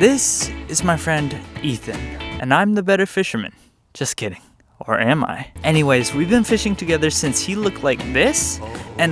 This is my friend Ethan, and I'm the better fisherman. Just kidding. Or am I? Anyways, we've been fishing together since he looked like this, and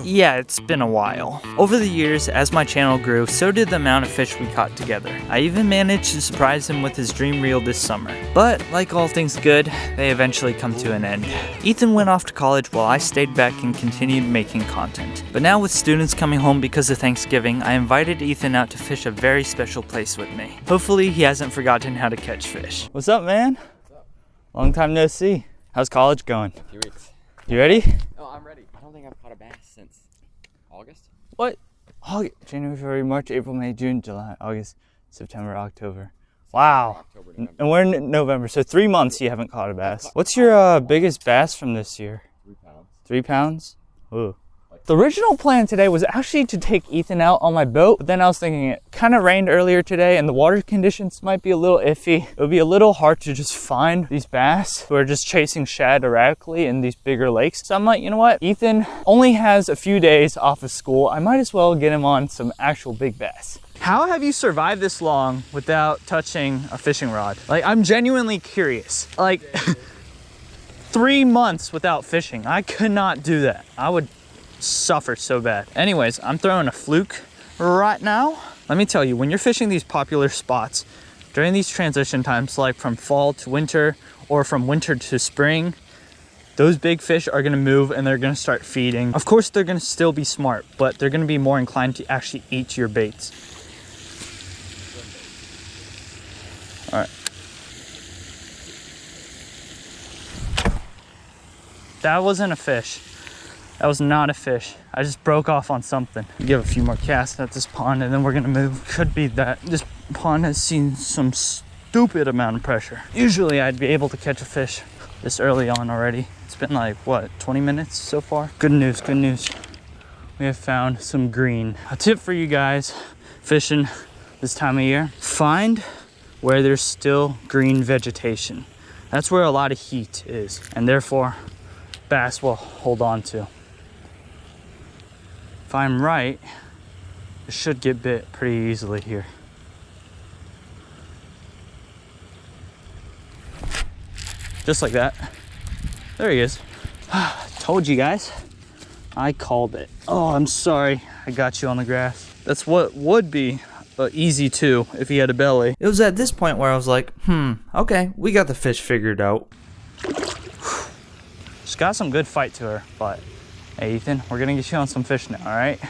yeah, it's been a while. Over the years, as my channel grew, so did the amount of fish we caught together. I even managed to surprise him with his dream reel this summer. But, like all things good, they eventually come to an end. Ethan went off to college while I stayed back and continued making content. But now with students coming home because of Thanksgiving, I invited Ethan out to fish a very special place with me. Hopefully he hasn't forgotten how to catch fish. What's up, man? What's up? Long time no see. How's college going? A few weeks. You ready? Oh, I'm ready. I don't think I've caught a bass since August. What? August, January, February, March, April, May, June, July, August, September, October. Wow. October, November. And we're in November, so 3 months you haven't caught a bass. What's your biggest bass from this year? 3 pounds. 3 pounds? Ooh. The original plan today was actually to take Ethan out on my boat, but then I was thinking it kind of rained earlier today and the water conditions might be a little iffy. It would be a little hard to just find these bass who are just chasing shad erratically in these bigger lakes. So I'm like, you know what? Ethan only has a few days off of school. I might as well get him on some actual big bass. How have you survived this long without touching a fishing rod? Like, I'm genuinely curious. Like, 3 months without fishing. I could not do that. I would suffer so bad. Anyways, I'm throwing a fluke right now. Let me tell you, when you're fishing these popular spots during these transition times, like from fall to winter or from winter to spring, those big fish are gonna move and they're gonna start feeding. Of course, they're gonna still be smart, but they're gonna be more inclined to actually eat your baits. All right. That wasn't a fish. That was not a fish. I just broke off on something. Give a few more casts at this pond and then we're gonna move. Could be that this pond has seen some stupid amount of pressure. Usually I'd be able to catch a fish this early on already. It's been like, what, 20 minutes so far? Good news, good news. We have found some green. A tip for you guys fishing this time of year, find where there's still green vegetation. That's where a lot of heat is, and therefore bass will hold on to. If I'm right, it should get bit pretty easily here. Just like that. There he is. Told you guys. I called it. Oh, I'm sorry. I got you on the grass. That's what would be easy too if he had a belly. It was at this point where I was like, okay, we got the fish figured out. She's got some good fight to her, but hey, Ethan, we're gonna get you on some fish now, all right?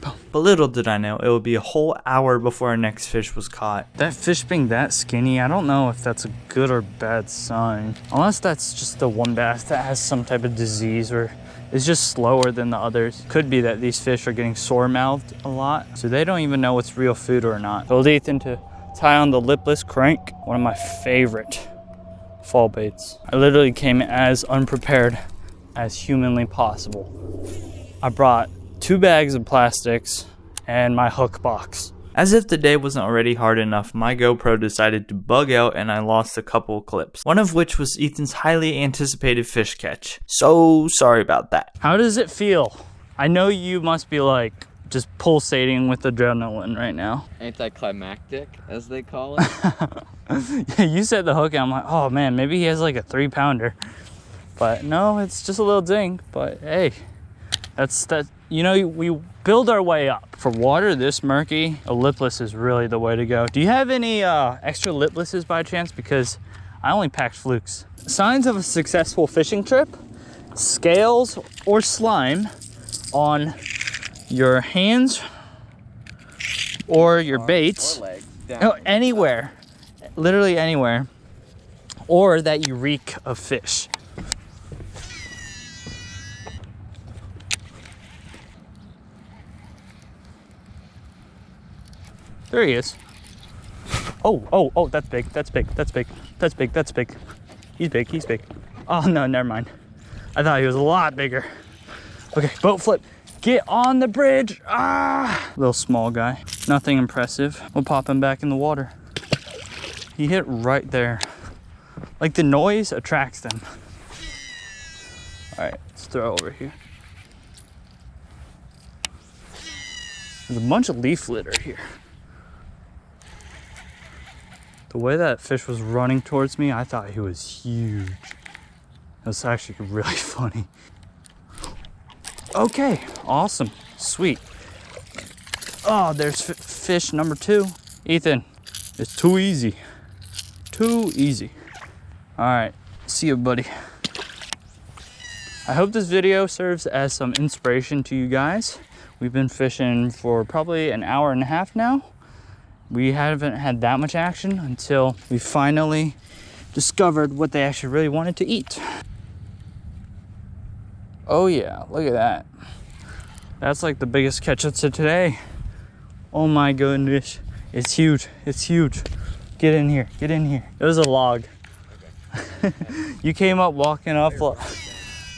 But little did I know, it would be a whole hour before our next fish was caught. That fish being that skinny, I don't know if that's a good or bad sign. Unless that's just the one bass that has some type of disease or is just slower than the others. Could be that these fish are getting sore-mouthed a lot, so they don't even know it's real food or not. Told Ethan to tie on the lipless crank, one of my favorite fall baits. I literally came as unprepared as humanly possible. I brought 2 bags of plastics and my hook box. As if the day wasn't already hard enough, my GoPro decided to bug out and I lost a couple clips, one of which was Ethan's highly anticipated fish catch. So sorry about that. How does it feel? I know you must be like just pulsating with adrenaline right now. Anticlimactic, as they call it. Yeah, you said the hook and I'm like, oh man, maybe he has like a 3-pounder. But no, it's just a little ding. But hey, that's that. You know, we build our way up. For water this murky, a lipless is really the way to go. Do you have any extra liplesses by chance? Because I only packed flukes. Signs of a successful fishing trip: scales or slime on your hands or your baits, or leg, down. Oh, anywhere, literally anywhere, or that you reek of fish. There he is. Oh, that's big, that's big, that's big, that's big, that's big. He's big, he's big. Oh no, never mind. I thought he was a lot bigger. Okay, boat flip. Get on the bridge. Ah! Little small guy. Nothing impressive. We'll pop him back in the water. He hit right there. Like the noise attracts them. All right, let's throw over here. There's a bunch of leaf litter here. The way that fish was running towards me, I thought he was huge. It was actually really funny. Okay, awesome, sweet. Oh, there's fish number 2. Ethan, it's too easy. Too easy. All right, see you, buddy. I hope this video serves as some inspiration to you guys. We've been fishing for probably an hour and a half now. We haven't had that much action until we finally discovered what they actually really wanted to eat. Oh yeah, look at that. That's like the biggest catch of today. Oh my goodness. It's huge, it's huge. Get in here, get in here. It was a log. Okay. You came up walking up.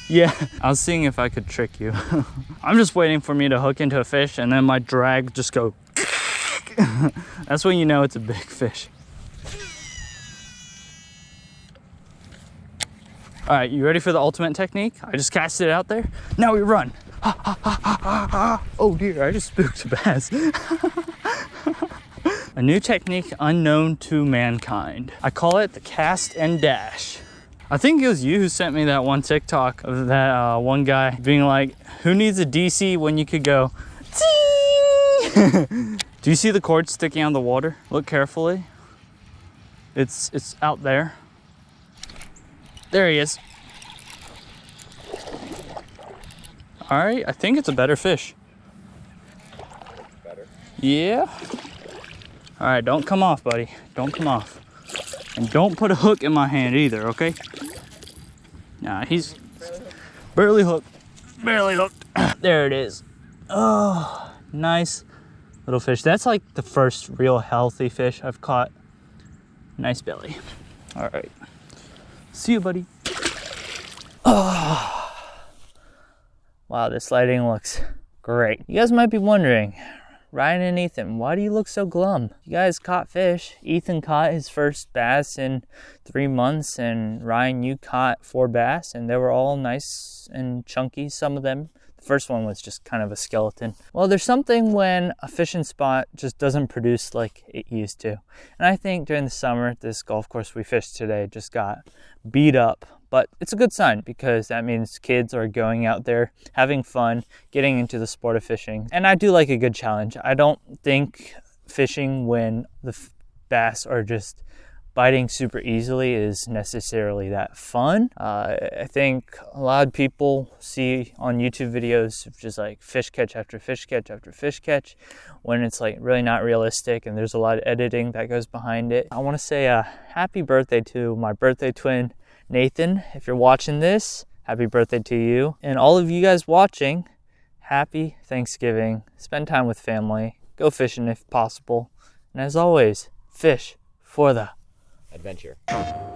Yeah, I was seeing if I could trick you. I'm just waiting for me to hook into a fish and then my drag just go. That's when you know it's a big fish. All right, you ready for the ultimate technique? I just cast it out there. Now we run. Oh dear, I just spooked a bass. A new technique unknown to mankind. I call it the cast and dash. I think it was you who sent me that one TikTok of that one guy being like, who needs a DC when you could go, do you see the cord sticking out of the water? Look carefully. It's out there. There he is. All right, I think it's a better fish. Better? Yeah. All right, don't come off, buddy. Don't come off. And don't put a hook in my hand either, okay? Nah, he's barely hooked. Barely hooked. There it is. Oh, nice little fish. That's like the first real healthy fish I've caught. Nice belly. All right. See you, buddy. Oh. Wow, this lighting looks great. You guys might be wondering, Ryan and Ethan, why do you look so glum? You guys caught fish. Ethan caught his first bass in 3 months, and Ryan, you caught 4 bass, and they were all nice and chunky, some of them. The first one was just kind of a skeleton. Well, there's something when a fishing spot just doesn't produce like it used to. And I think during the summer, this golf course we fished today just got beat up. But it's a good sign because that means kids are going out there, having fun, getting into the sport of fishing. And I do like a good challenge. I don't think fishing when the bass are just biting super easily is necessarily that fun. I think a lot of people see on YouTube videos of just like fish catch after fish catch after fish catch when it's like really not realistic and there's a lot of editing that goes behind it. I want to say a happy birthday to my birthday twin, Nathan. If you're watching this, happy birthday to you. And all of you guys watching, happy Thanksgiving. Spend time with family. Go fishing if possible. And as always, fish for the adventure.